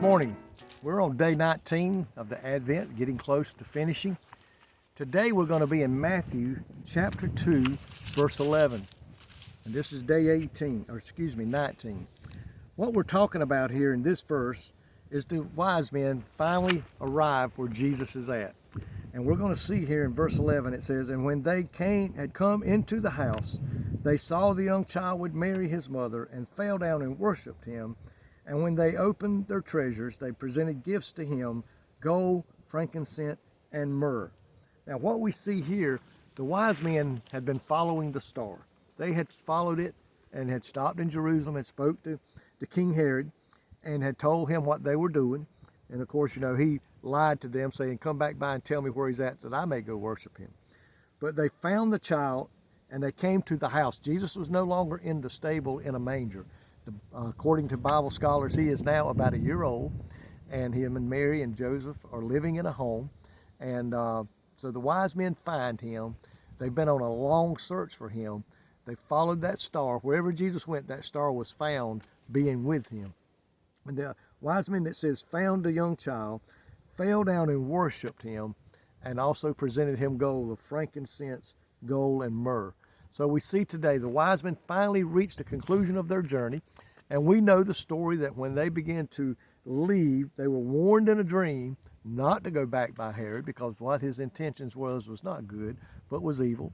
Morning. We're on day 19 of the Advent, getting close to finishing. Today we're going to be in Matthew chapter 2, verse 11. And this is day 19. What we're talking about here in this verse is the wise men finally arrive where Jesus is at. And we're going to see here in verse 11, it says, "And when they had come into the house, they saw the young child with Mary his mother, and fell down and worshipped him. And when they opened their treasures, they presented gifts to him, gold, frankincense, and myrrh." Now what we see here, the wise men had been following the star. They had followed it and had stopped in Jerusalem and spoke to King Herod and had told him what they were doing. And of course, he lied to them, saying, "Come back by and tell me where he's at, so that I may go worship him." But they found the child and they came to the house. Jesus was no longer in the stable in a manger. According to Bible scholars, he is now about a year old, and him and Mary and Joseph are living in a home. And so the wise men find him. They've been on a long search for him. They followed that star. Wherever Jesus went, that star was found being with him. And the wise men, that says, found the young child, fell down and worshiped him, and also presented him gold of frankincense, gold, and myrrh. So we see today the wise men finally reached the conclusion of their journey, and we know the story that when they began to leave, they were warned in a dream not to go back by Herod, because what his intentions was not good, but was evil.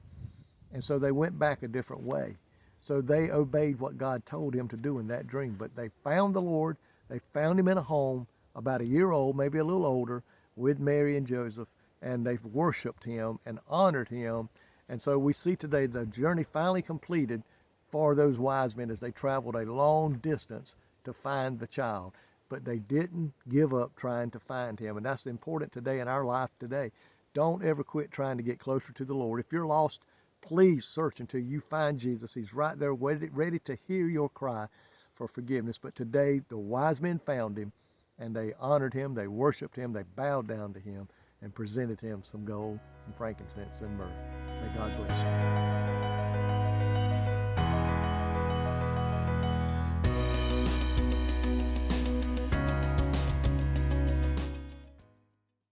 And so they went back a different way. So they obeyed what God told him to do in that dream. But they found the Lord. They found him in a home, about a year old, maybe a little older, with Mary and Joseph, and they've worshiped him and honored him. And so we see today the journey finally completed for those wise men as they traveled a long distance to find the child. But they didn't give up trying to find him. And that's important today in our life today. Don't ever quit trying to get closer to the Lord. If you're lost, please search until you find Jesus. He's right there ready to hear your cry for forgiveness. But today the wise men found him, and they honored him, they worshiped him, they bowed down to him, and presented him some gold, some frankincense, and myrrh. May God bless you.